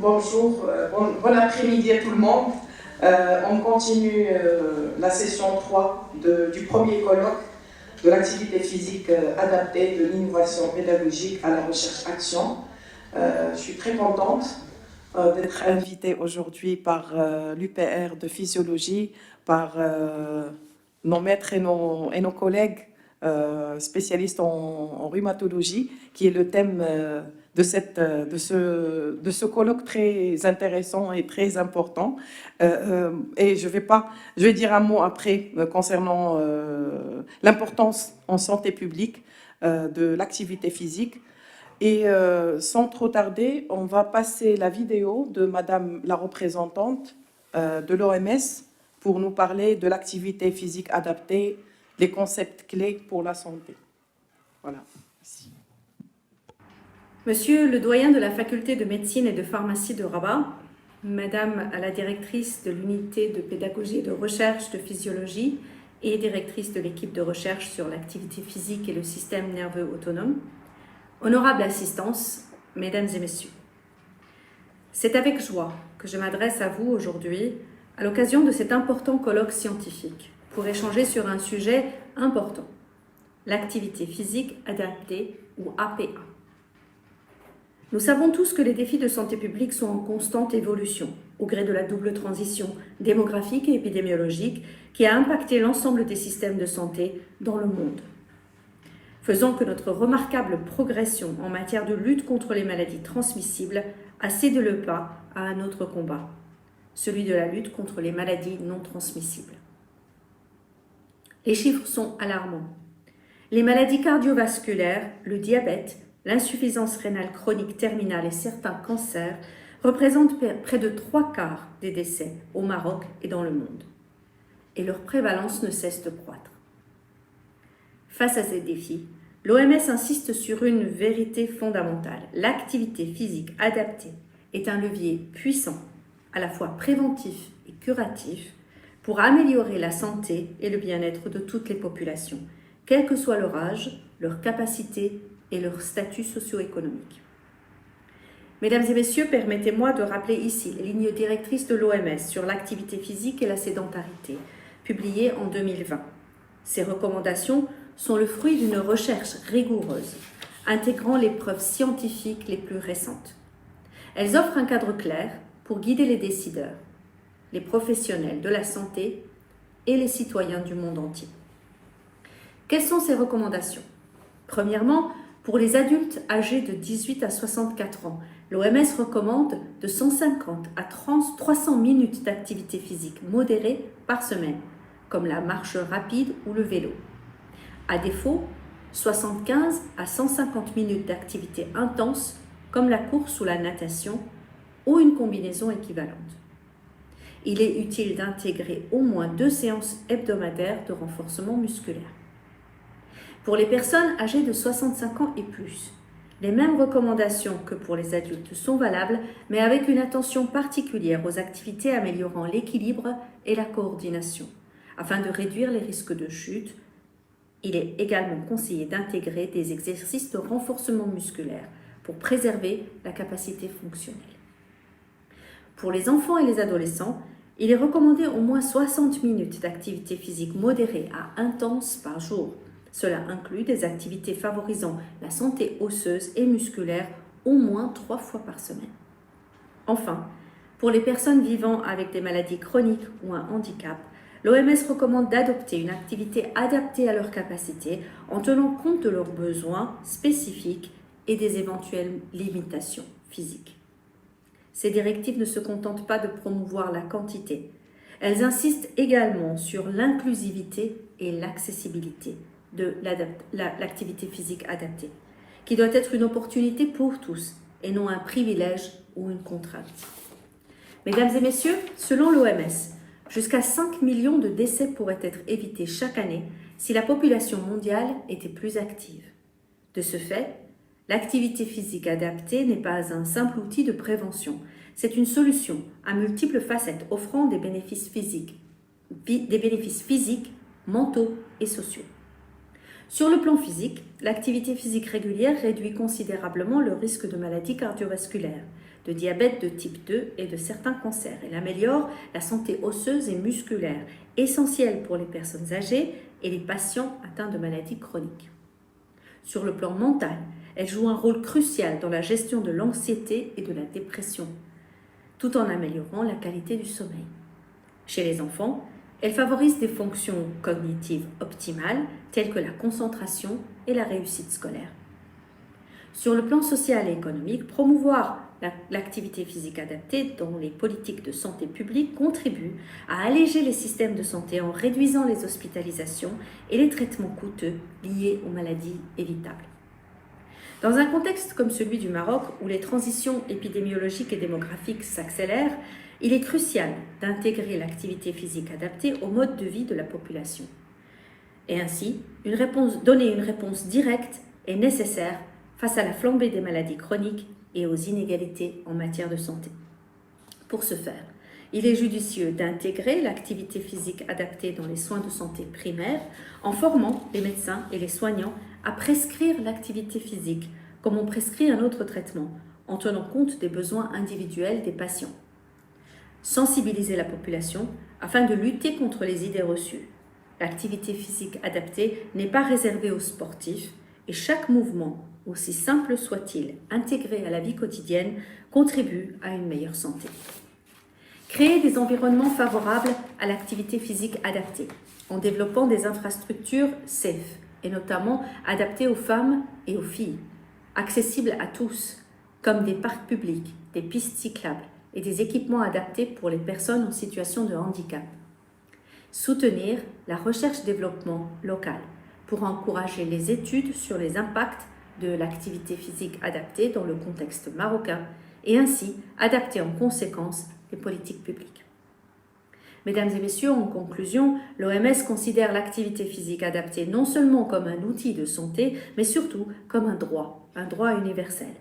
Bonjour, bon après-midi à tout le monde. On continue la session 3 du premier colloque de l'activité physique adaptée de l'innovation pédagogique à la recherche-action. Je suis très contente d'être invitée aujourd'hui par l'UPR de physiologie, par nos maîtres et nos collègues spécialistes en rhumatologie, qui est le thème de ce colloque très intéressant et très important. Et je vais dire un mot après concernant l'importance en santé publique de l'activité physique. Et sans trop tarder, on va passer la vidéo de Madame la représentante de l'OMS pour nous parler de l'activité physique adaptée, les concepts clés pour la santé. Voilà. Merci. Monsieur le doyen de la faculté de médecine et de pharmacie de Rabat, Madame la directrice de l'unité de pédagogie et de recherche de physiologie et directrice de l'équipe de recherche sur l'activité physique et le système nerveux autonome, honorable assistance, Mesdames et Messieurs. C'est avec joie que je m'adresse à vous aujourd'hui à l'occasion de cet important colloque scientifique pour échanger sur un sujet important, l'activité physique adaptée ou APA. Nous savons tous que les défis de santé publique sont en constante évolution, au gré de la double transition démographique et épidémiologique qui a impacté l'ensemble des systèmes de santé dans le monde. Faisant que notre remarquable progression en matière de lutte contre les maladies transmissibles a cédé le pas à un autre combat, celui de la lutte contre les maladies non transmissibles. Les chiffres sont alarmants. Les maladies cardiovasculaires, le diabète, l'insuffisance rénale chronique terminale et certains cancers représentent près de 3/4 des décès au Maroc et dans le monde. Et leur prévalence ne cesse de croître. Face à ces défis, l'OMS insiste sur une vérité fondamentale. L'activité physique adaptée est un levier puissant, à la fois préventif et curatif, pour améliorer la santé et le bien-être de toutes les populations, quel que soit leur âge, leur capacité et leur statut socio-économique. Mesdames et messieurs, permettez-moi de rappeler ici les lignes directrices de l'OMS sur l'activité physique et la sédentarité, publiées en 2020. Ces recommandations sont le fruit d'une recherche rigoureuse, intégrant les preuves scientifiques les plus récentes. Elles offrent un cadre clair pour guider les décideurs, les professionnels de la santé et les citoyens du monde entier. Quelles sont ces recommandations? Premièrement, pour les adultes âgés de 18 à 64 ans, l'OMS recommande de 150 à 300 minutes d'activité physique modérée par semaine, comme la marche rapide ou le vélo. À défaut, 75 à 150 minutes d'activité intense, comme la course ou la natation, ou une combinaison équivalente. Il est utile d'intégrer au moins 2 séances hebdomadaires de renforcement musculaire. Pour les personnes âgées de 65 ans et plus, les mêmes recommandations que pour les adultes sont valables, mais avec une attention particulière aux activités améliorant l'équilibre et la coordination. Afin de réduire les risques de chute, il est également conseillé d'intégrer des exercices de renforcement musculaire pour préserver la capacité fonctionnelle. Pour les enfants et les adolescents, il est recommandé au moins 60 minutes d'activité physique modérée à intense par jour. Cela inclut des activités favorisant la santé osseuse et musculaire au moins 3 fois par semaine. Enfin, pour les personnes vivant avec des maladies chroniques ou un handicap, l'OMS recommande d'adopter une activité adaptée à leurs capacités en tenant compte de leurs besoins spécifiques et des éventuelles limitations physiques. Ces directives ne se contentent pas de promouvoir la quantité. Elles insistent également sur l'inclusivité et l'accessibilité de l'activité physique adaptée, qui doit être une opportunité pour tous et non un privilège ou une contrainte. Mesdames et messieurs, selon l'OMS, jusqu'à 5 millions de décès pourraient être évités chaque année si la population mondiale était plus active. De ce fait, l'activité physique adaptée n'est pas un simple outil de prévention, c'est une solution à multiples facettes offrant des bénéfices physiques, mentaux et sociaux. Sur le plan physique, l'activité physique régulière réduit considérablement le risque de maladies cardiovasculaires, de diabète de type 2 et de certains cancers. Elle améliore la santé osseuse et musculaire, essentielle pour les personnes âgées et les patients atteints de maladies chroniques. Sur le plan mental, elle joue un rôle crucial dans la gestion de l'anxiété et de la dépression, tout en améliorant la qualité du sommeil. Chez les enfants, elle favorise des fonctions cognitives optimales telles que la concentration et la réussite scolaire. Sur le plan social et économique, promouvoir l'activité physique adaptée dans les politiques de santé publique contribue à alléger les systèmes de santé en réduisant les hospitalisations et les traitements coûteux liés aux maladies évitables. Dans un contexte comme celui du Maroc, où les transitions épidémiologiques et démographiques s'accélèrent, il est crucial d'intégrer l'activité physique adaptée au mode de vie de la population. Et ainsi, donner une réponse directe est nécessaire face à la flambée des maladies chroniques et aux inégalités en matière de santé. Pour ce faire, il est judicieux d'intégrer l'activité physique adaptée dans les soins de santé primaires en formant les médecins et les soignants à prescrire l'activité physique comme on prescrit un autre traitement, en tenant compte des besoins individuels des patients. Sensibiliser la population afin de lutter contre les idées reçues. L'activité physique adaptée n'est pas réservée aux sportifs et chaque mouvement, aussi simple soit-il, intégré à la vie quotidienne, contribue à une meilleure santé. Créer des environnements favorables à l'activité physique adaptée en développant des infrastructures safe et notamment adaptées aux femmes et aux filles, accessibles à tous, comme des parcs publics, des pistes cyclables et des équipements adaptés pour les personnes en situation de handicap. Soutenir la recherche-développement locale pour encourager les études sur les impacts de l'activité physique adaptée dans le contexte marocain et ainsi adapter en conséquence les politiques publiques. Mesdames et messieurs, en conclusion, l'OMS considère l'activité physique adaptée non seulement comme un outil de santé, mais surtout comme un droit universel.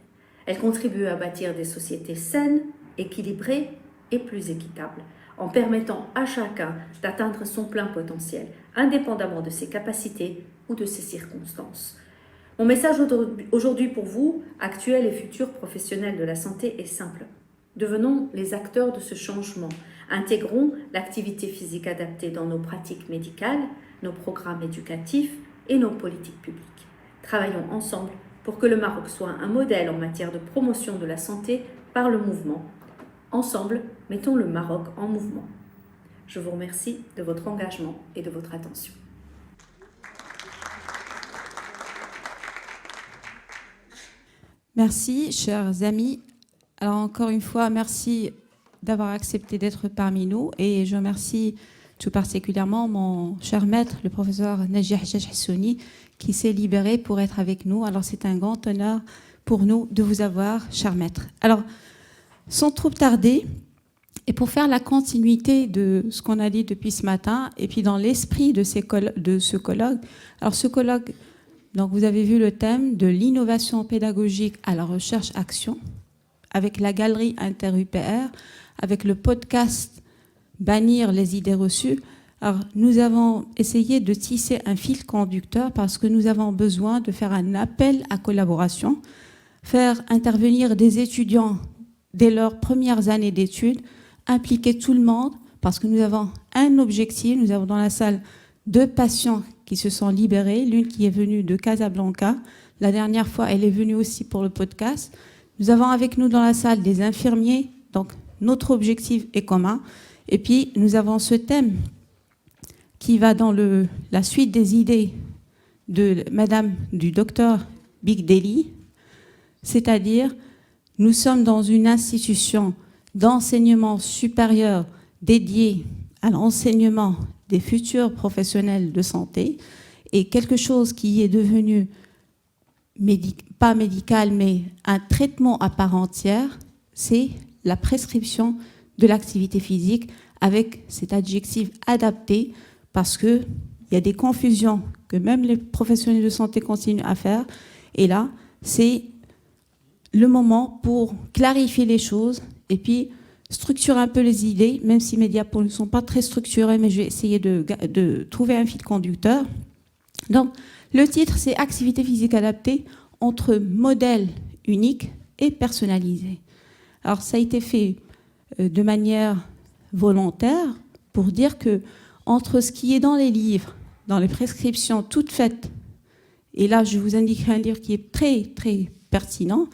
Elle contribue à bâtir des sociétés saines, équilibrées et plus équitables, en permettant à chacun d'atteindre son plein potentiel, indépendamment de ses capacités ou de ses circonstances. Mon message aujourd'hui pour vous, actuels et futurs professionnels de la santé, est simple. Devenons les acteurs de ce changement. Intégrons l'activité physique adaptée dans nos pratiques médicales, nos programmes éducatifs et nos politiques publiques. Travaillons ensemble pour que le Maroc soit un modèle en matière de promotion de la santé par le mouvement. Ensemble, mettons le Maroc en mouvement. Je vous remercie de votre engagement et de votre attention. Merci, chers amis. Alors encore une fois, merci d'avoir accepté d'être parmi nous et je remercie tout particulièrement mon cher maître, le professeur Naji Hajjaj Hassouni, qui s'est libéré pour être avec nous. Alors c'est un grand honneur pour nous de vous avoir, cher maître. Alors, sans trop tarder, et pour faire la continuité de ce qu'on a dit depuis ce matin, et puis dans l'esprit de ce colloque, alors ce colloque, donc vous avez vu le thème de l'innovation pédagogique à la recherche-action, avec la galerie inter-UPR, avec le podcast Bannir les idées reçues. Alors, nous avons essayé de tisser un fil conducteur parce que nous avons besoin de faire un appel à collaboration, faire intervenir des étudiants dès leurs premières années d'études, impliquer tout le monde parce que nous avons un objectif. Nous avons dans la salle 2 patients qui se sont libérés, l'une qui est venue de Casablanca. La dernière fois, elle est venue aussi pour le podcast. Nous avons avec nous dans la salle des infirmiers, donc notre objectif est commun. Et puis, nous avons ce thème qui va dans la suite des idées de du docteur Bigdeli, c'est-à-dire nous sommes dans une institution d'enseignement supérieur dédiée à l'enseignement des futurs professionnels de santé et quelque chose qui est devenu pas médical, mais un traitement à part entière, c'est la prescription de l'activité physique avec cet adjectif adapté, parce qu'il y a des confusions que même les professionnels de santé continuent à faire. Et là, c'est le moment pour clarifier les choses et puis structurer un peu les idées, même si mes diapos ne sont pas très structurés, mais je vais essayer de trouver un fil conducteur. Donc, le titre, c'est Activité physique adaptée entre modèle unique et personnalisé. Alors, ça a été fait de manière volontaire pour dire que entre ce qui est dans les livres, dans les prescriptions toutes faites, et là, je vous indiquerai un livre qui est très, très pertinent,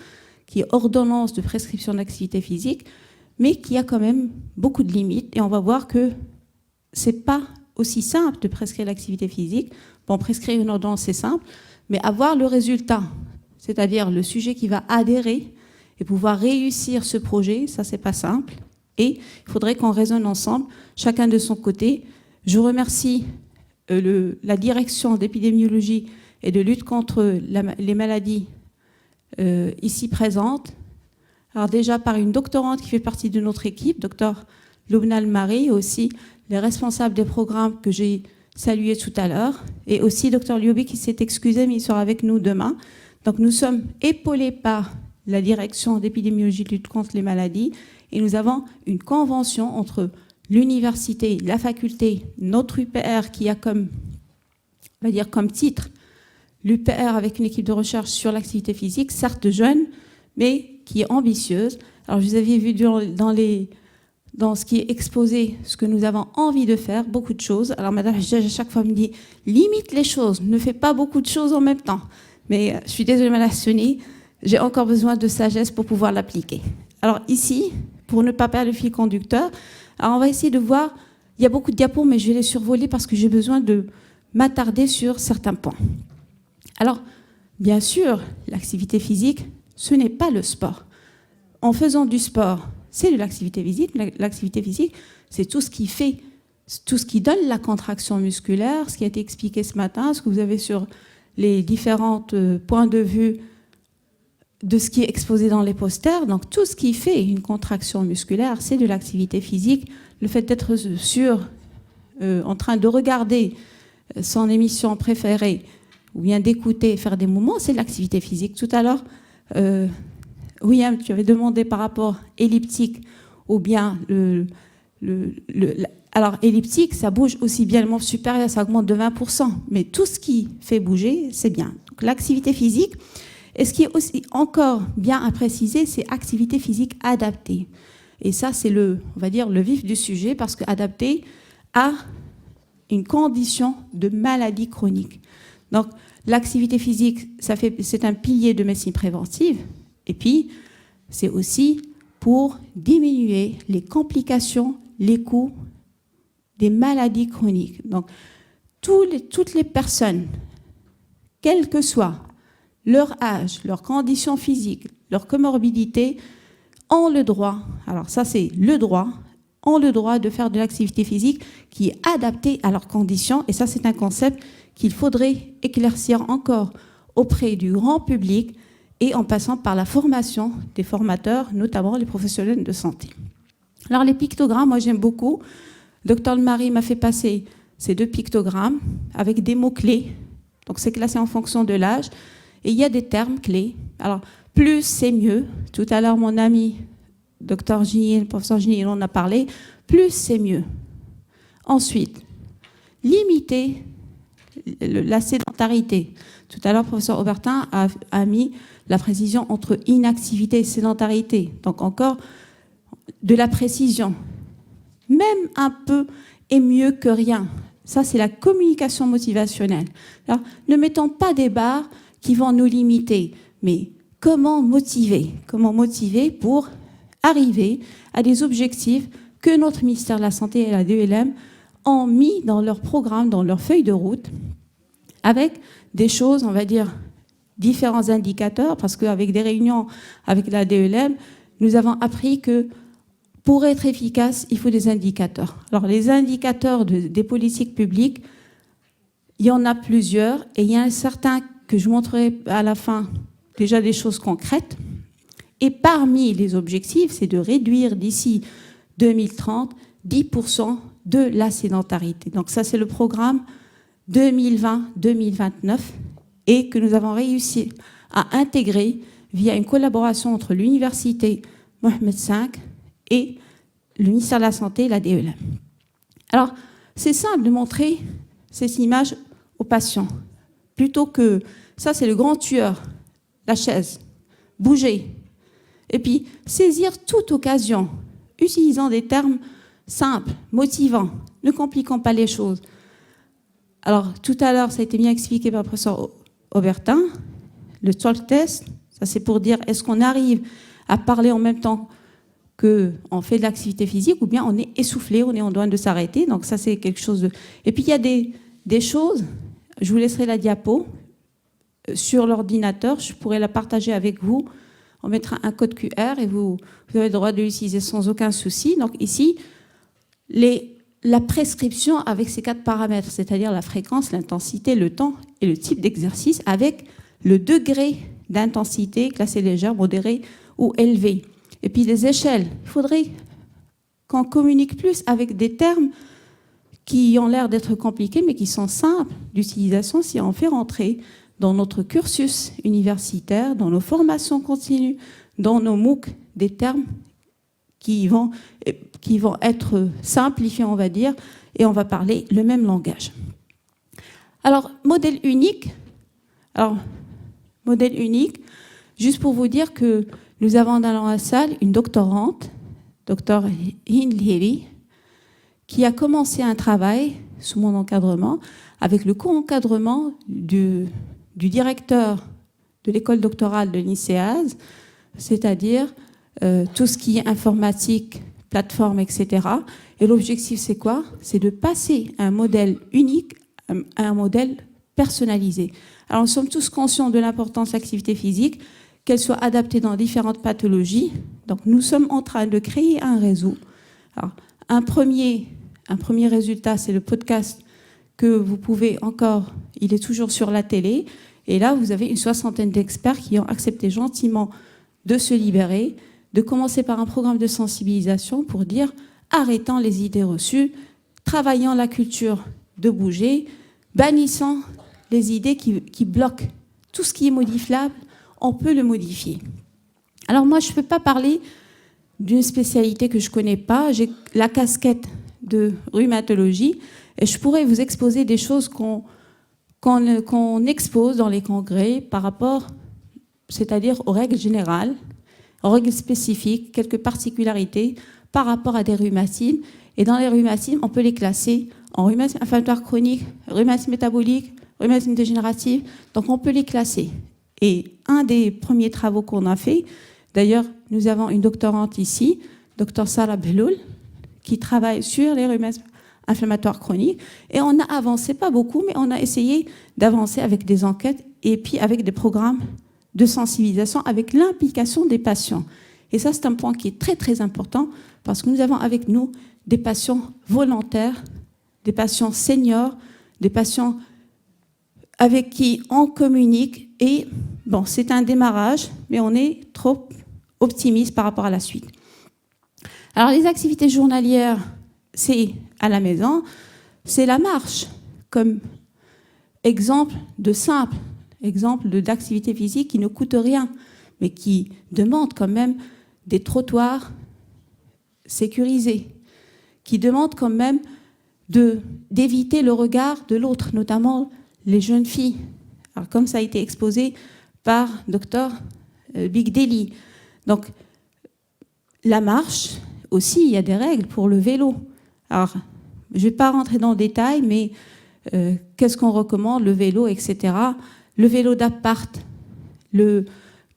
qui est Ordonnance de prescription d'activité physique, mais qui a quand même beaucoup de limites. Et on va voir que ce n'est pas aussi simple de prescrire l'activité physique. Bon, prescrire une ordonnance, c'est simple, mais avoir le résultat, c'est-à-dire le sujet qui va adhérer et pouvoir réussir ce projet, ça, c'est pas simple. Et il faudrait qu'on raisonne ensemble, chacun de son côté. Je remercie la direction d'épidémiologie et de lutte contre les maladies ici présentes. Alors déjà par une doctorante qui fait partie de notre équipe, docteur Loubna Al-Mari, et aussi les responsables des programmes que j'ai salués tout à l'heure, et aussi docteur Lioubi qui s'est excusé, mais il sera avec nous demain. Donc nous sommes épaulés par la direction d'épidémiologie de lutte contre les maladies, et nous avons une convention entre l'université, la faculté, notre UPR qui a comme, on va dire, comme titre l'UPR avec une équipe de recherche sur l'activité physique, certes jeune, mais qui est ambitieuse. Alors, vous aviez vu dans ce qui est exposé, ce que nous avons envie de faire, beaucoup de choses. Alors, Madame Hajjaj, à chaque fois, me dit, limite les choses, ne fais pas beaucoup de choses en même temps. Mais je suis désolée, Madame Soni, j'ai encore besoin de sagesse pour pouvoir l'appliquer. Alors, ici, pour ne pas perdre le fil conducteur, alors on va essayer de voir, il y a beaucoup de diapos, mais je vais les survoler parce que j'ai besoin de m'attarder sur certains points. Alors, bien sûr, l'activité physique, ce n'est pas le sport. En faisant du sport, c'est de l'activité physique. L'activité physique, c'est tout ce qui fait, tout ce qui donne la contraction musculaire, ce qui a été expliqué ce matin, ce que vous avez sur les différents points de vue de ce qui est exposé dans les posters. Donc, tout ce qui fait une contraction musculaire, c'est de l'activité physique. Le fait d'être en train de regarder son émission préférée, ou bien d'écouter, faire des mouvements, c'est de l'activité physique. Tout à l'heure, William, tu avais demandé par rapport elliptique, ou bien alors elliptique, ça bouge aussi bien le membre supérieur, ça augmente de 20%, mais tout ce qui fait bouger, c'est bien. Donc, l'activité physique, et ce qui est aussi encore bien à préciser, c'est activité physique adaptée. Et ça, c'est on va dire, le vif du sujet, parce qu'adapté à une condition de maladie chronique. Donc, l'activité physique, c'est un pilier de médecine préventive. Et puis, c'est aussi pour diminuer les complications, les coûts des maladies chroniques. Donc, toutes les personnes, quel que soit leur âge, leur condition physique, leur comorbidité, ont le droit, alors ça c'est le droit, ont le droit de faire de l'activité physique qui est adaptée à leurs conditions. Et ça, c'est un concept qu'il faudrait éclaircir encore auprès du grand public et en passant par la formation des formateurs, notamment les professionnels de santé. Alors, les pictogrammes, moi, j'aime beaucoup. Dr Marie m'a fait passer ces 2 pictogrammes avec des mots-clés. Donc, c'est classé en fonction de l'âge. Et il y a des termes clés. Alors, plus, c'est mieux. Tout à l'heure, mon ami Dr Gini, le professeur Gini, on en a parlé. Plus, c'est mieux. Ensuite, limiter la sédentarité. Tout à l'heure, le professeur Aubertin a mis la précision entre inactivité et sédentarité. Donc encore de la précision. Même un peu est mieux que rien. Ça, c'est la communication motivationnelle. Alors, ne mettons pas des barres qui vont nous limiter, mais comment motiver pour arriver à des objectifs que notre ministère de la Santé et la DELM ont mis dans leur programme, dans leur feuille de route, avec des choses, on va dire, différents indicateurs, parce qu'avec des réunions avec la DELM, nous avons appris que pour être efficace, il faut des indicateurs. Alors, les indicateurs des politiques publiques, il y en a plusieurs, et il y en a certains que je montrerai à la fin, déjà des choses concrètes. Et parmi les objectifs, c'est de réduire d'ici 2030 10% de la sédentarité. Donc ça, c'est le programme 2020-2029 et que nous avons réussi à intégrer via une collaboration entre l'université Mohamed V et le ministère de la Santé et la DELM. Alors, c'est simple de montrer ces images aux patients. plutôt que ça, c'est le grand tueur, la chaise. Bouger. Et puis, saisir toute occasion, utilisant des termes simples, motivants, ne compliquons pas les choses. Alors, tout à l'heure, ça a été bien expliqué par le professeur Aubertin. Le talk test, ça c'est pour dire est-ce qu'on arrive à parler en même temps qu'on fait de l'activité physique ou bien on est essoufflé, on est en train de s'arrêter. Donc ça, c'est quelque chose de... Et puis, il y a des choses, je vous laisserai la diapo, sur l'ordinateur, je pourrais la partager avec vous. On mettra un code QR et vous avez le droit de l'utiliser sans aucun souci. Donc ici, la prescription avec ces 4 paramètres, c'est-à-dire la fréquence, l'intensité, le temps et le type d'exercice, avec le degré d'intensité, classé légère, modéré ou élevé. Et puis les échelles. Il faudrait qu'on communique plus avec des termes qui ont l'air d'être compliqués, mais qui sont simples d'utilisation si on fait rentrer dans notre cursus universitaire, dans nos formations continues, dans nos MOOC, des termes qui vont être simplifiés, on va dire, et on va parler le même langage. Alors, modèle unique. Alors, modèle unique, juste pour vous dire que nous avons dans la salle une doctorante, Dr Hind Lhiri, qui a commencé un travail sous mon encadrement, avec le co-encadrement du directeur de l'école doctorale de l'INSEAD, c'est-à-dire tout ce qui est informatique, plateforme, etc. Et l'objectif, c'est quoi? C'est de passer un modèle unique à un modèle personnalisé. Alors, nous sommes tous conscients de l'importance de l'activité physique, qu'elle soit adaptée dans différentes pathologies. Donc, nous sommes en train de créer un réseau. Alors, un premier résultat, c'est le podcast que vous pouvez encore, il est toujours sur la télé, et là, vous avez une 60aine d'experts qui ont accepté gentiment de se libérer, de commencer par un programme de sensibilisation pour dire arrêtons les idées reçues, travaillant la culture de bouger, bannissant les idées qui bloquent. Tout ce qui est modifiable, on peut le modifier. Alors moi, je ne peux pas parler d'une spécialité que je ne connais pas. J'ai la casquette de rhumatologie et je pourrais vous exposer des choses qu'on expose dans les congrès par rapport, c'est-à-dire aux règles générales, aux règles spécifiques, quelques particularités par rapport à des rhumatismes. Et dans les rhumatismes, on peut les classer en rhumatisme inflammatoire chronique, rhumatisme métabolique, rhumatisme dégénératif. Donc on peut les classer. Et un des premiers travaux qu'on a fait, d'ailleurs, nous avons une doctorante ici, Dr Sarah Beloul, qui travaille sur les rhumatismes inflammatoires chroniques. Et on a avancé, pas beaucoup, mais on a essayé d'avancer avec des enquêtes et puis avec des programmes de sensibilisation avec l'implication des patients. Et ça, c'est un point qui est très, très important parce que nous avons avec nous des patients volontaires, des patients seniors, des patients avec qui on communique. Et bon, c'est un démarrage, mais on est trop optimiste par rapport à la suite. Alors, les activités journalières, c'est à la maison, c'est la marche comme exemple d'activité physique qui ne coûte rien, mais qui demande quand même des trottoirs sécurisés, qui demande quand même d'éviter le regard de l'autre, notamment les jeunes filles. Alors, comme ça a été exposé par Dr Big Deli. Donc, la marche, aussi, il y a des règles pour le vélo. Alors, je ne vais pas rentrer dans le détail, mais qu'est-ce qu'on recommande, le vélo, etc. Le vélo d'appart,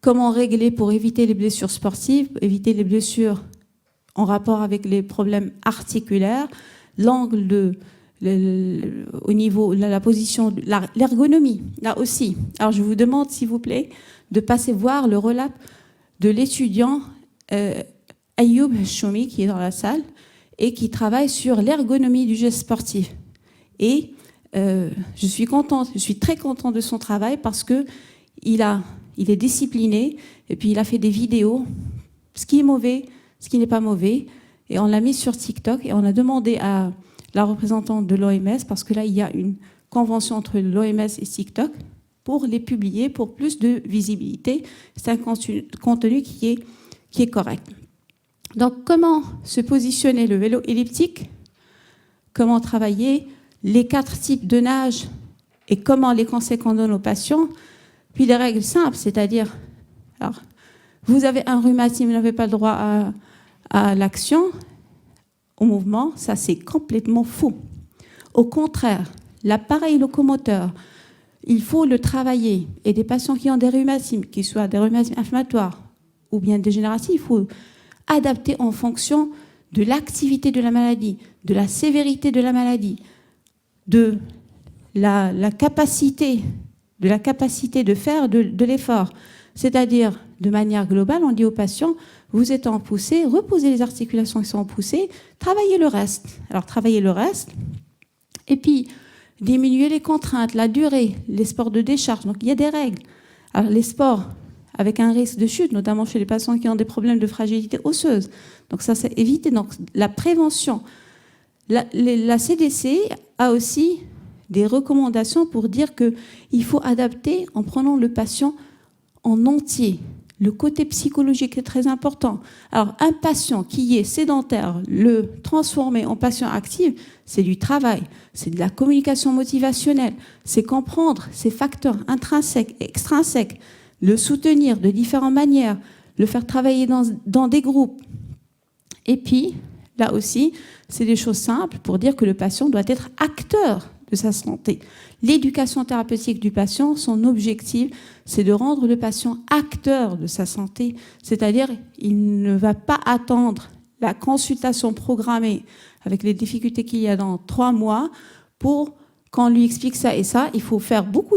comment régler pour éviter les blessures sportives, éviter les blessures en rapport avec les problèmes articulaires, l'angle au niveau de la position, l'ergonomie, là aussi. Alors, je vous demande, s'il vous plaît, de passer voir le relap de l'étudiant Ayoub Choumi, qui est dans la salle, et qui travaille sur l'ergonomie du geste sportif. Et je suis très contente de son travail parce qu'il est discipliné, et puis il a fait des vidéos, ce qui est mauvais, ce qui n'est pas mauvais, et on l'a mis sur TikTok, et on a demandé à la représentante de l'OMS, parce que là, il y a une convention entre l'OMS et TikTok, pour les publier, pour plus de visibilité. C'est un contenu qui est correct. Donc, comment se positionner le vélo elliptique? Comment travailler les 4 types de nage et comment les conseils qu'on donne aux patients, puis les règles simples, c'est-à-dire, alors, vous avez un rhumatisme, vous n'avez pas le droit à l'action, au mouvement, ça c'est complètement faux. Au contraire, l'appareil locomoteur, il faut le travailler. Et des patients qui ont des rhumatismes, qu'ils soient des rhumatismes inflammatoires ou bien dégénératifs, il faut adapter en fonction de l'activité de la maladie, de la sévérité de la maladie, de la capacité de faire de l'effort. C'est-à-dire, de manière globale, on dit aux patients, vous êtes en poussée, reposez les articulations qui sont en poussée, travaillez le reste. Alors, travaillez le reste, et puis diminuer les contraintes, la durée, les sports de décharge. Donc, il y a des règles. Alors, les sports avec un risque de chute, notamment chez les patients qui ont des problèmes de fragilité osseuse. Donc, ça, c'est évité. Donc, la prévention. La CDC a aussi des recommandations pour dire qu'il faut adapter en prenant le patient en entier. Le côté psychologique est très important. Alors, un patient qui est sédentaire, le transformer en patient actif, c'est du travail, c'est de la communication motivationnelle, c'est comprendre ces facteurs intrinsèques et extrinsèques, le soutenir de différentes manières, le faire travailler dans des groupes. Et puis, là aussi, c'est des choses simples pour dire que le patient doit être acteur de sa santé. L'éducation thérapeutique du patient, son objectif, c'est de rendre le patient acteur de sa santé, c'est-à-dire il ne va pas attendre la consultation programmée avec les difficultés qu'il y a dans 3 mois pour qu'on lui explique ça et ça. Il faut faire beaucoup